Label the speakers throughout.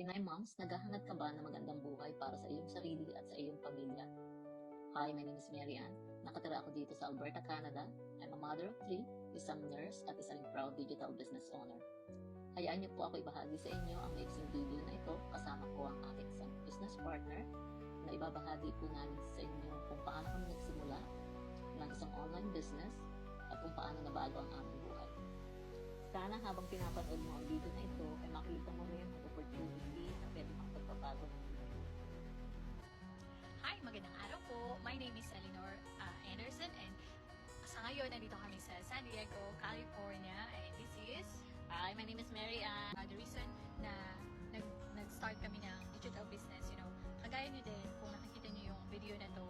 Speaker 1: Pinay moms, naghahanap ka ba ng magandang buhay para sa iyong sarili at sa iyong pamilya? Hi, my name is Mary Ann. Nakatira ako dito sa Alberta, Canada. I'm a mother of 3, isang nurse at isang proud digital business owner. Hayaan niyo po ako ibahagi sa inyo ang maiksing video na ito kasama ko ang aking isang business partner na ibabahagi po namin sa inyo kung paano kami nagsimula ng isang online business at kung paano nabago ang aming buhay. Sana habang pinapanood mo ang video na ito ay makita mo rin ang opportunity na pwede makapagpabago ng buhay.
Speaker 2: Hi, magandang araw po. My name is Eleanor Anderson and sa ngayon nandito kami sa San Diego, California and this is
Speaker 1: Hi, my name is Mary Ann.
Speaker 2: the reason na nag-start kami ng digital business, kagaya niyo din, kung nakikita niyo yung video na to,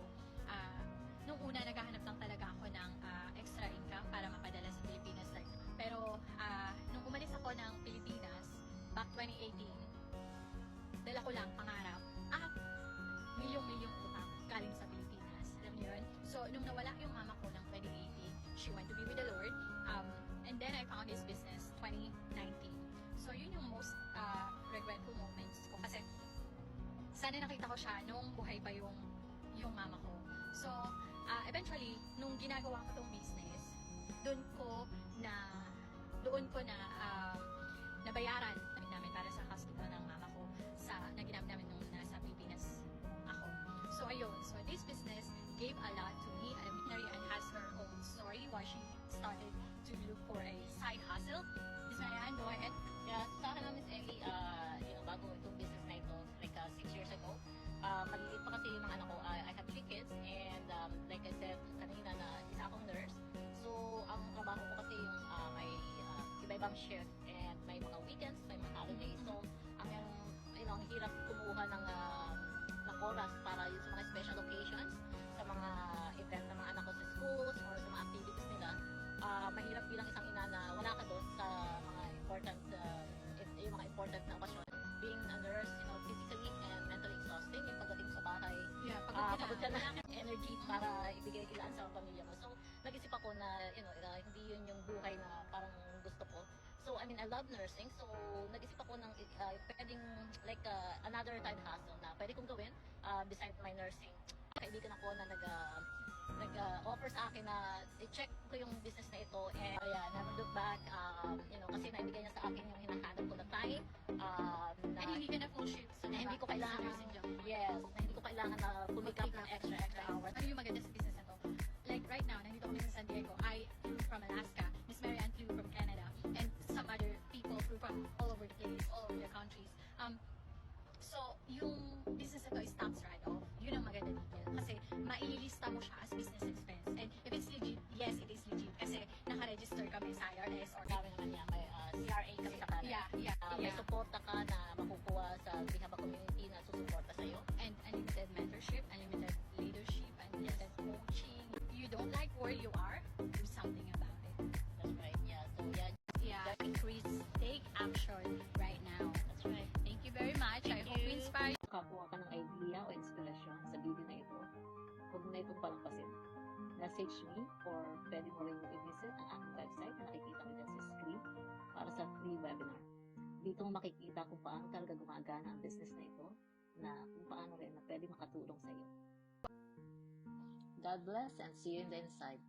Speaker 2: nung una naghahanap lang talaga ako ng extra income para mapadala sa Pilipinas. Pero nung umalis ako ng Pilipinas, back 2018, dala ko lang pangarap at milyong-milyong utang galing sa Pilipinas. Alam niyo yun? So, nung nawala yung mama ko ng 2018, she went to be with the Lord. And then I found this business 2019. So, yun yung most regretful moments ko. Kasi, sana nakita ko siya nung buhay pa yung mama ko. So, eventually, nung ginagawa ko tong business, doon ko na nabayaran namin para sa hospital ng mama ko na ginamit namin nung nasa Pilipinas ako. So, ayun. So, this business gave a lot to me. Mary Ann has her own story why she started to look for a side hustle. Miss Mary Ann, go ahead.
Speaker 1: Yeah, sa akin Miss Ellie, bago itong business na ito, like 6 years ago, maliliit pa kasi yung mga anak ko. I have 3 kids and like I said kanina na isa akong nurse. So, ang trabaho ko kasi yung may iba-ibang shift and may mga weekends, may mga holidays. So, ang hirap kumuha ng oras para yun sa mga special occasions, sa mga event ng mga anak ko sa schools or sa mga activities nila. Mahirap bilang isang ina na wala ka doon sa mga important yung mga important na okasyon. Being a nurse, physically and mentally exhausting, yung pagdating sa bahay, pagod ka na energy para ibigay ilaan sa pamilya mo. So, nag-isip ako na, hindi yun yung buhay na parang gusto ko. So, I love nursing. So, nag-isip ako ng pwedeng like another side hustle na pwede kong gawin beside my nursing. Kaibigan ako na nag-offer sa akin na i-check ko yung business na ito and never look back, kasi naibigay niya sa akin yung hinahanap ko na time.
Speaker 2: And hindi ka na full shift sa
Speaker 1: hindi ko kailangan,
Speaker 2: nursing job.
Speaker 1: yes, na hindi ko kailangan na pumikap ng extra hours.
Speaker 2: Ano yung maganda sa business na to? Like right now, nandito kami sa San Diego. I flew from Alaska. Miss Mary Ann flew from Canada. And some other people flew from all over the place, all over the countries. So, yung business na to is tax write-off. Yun ang maganda dito. Kasi, maililista mo siya as business expense. And if it's legit, yes, it is legit. Kasi, naka-register kami sa IRS or
Speaker 1: Kami naman yan, may CRA kami sa Canada. May suporta ka na makukuha sa Bihaba community na susuporta sa'yo.
Speaker 2: And unlimited mentorship, unlimited leadership, unlimited coaching. You don't like where you are, do something about it.
Speaker 1: That's right, yeah. So,
Speaker 2: Yeah, increase, take action right now.
Speaker 1: That's right.
Speaker 2: Thank you very much. I hope we inspire you.
Speaker 1: Makakuha ka ng idea o inspirasyon sa video na ito, huwag mo na itong palampasin. Message me or pwede mo rin i-visit ang aking website na nakikita mo dyan sa screen para sa free webinar. Dito mo makikita kung paano talaga gumagana ang business na ito na kung paano rin na pwede makatulong sa iyo. God bless and see you in the inside.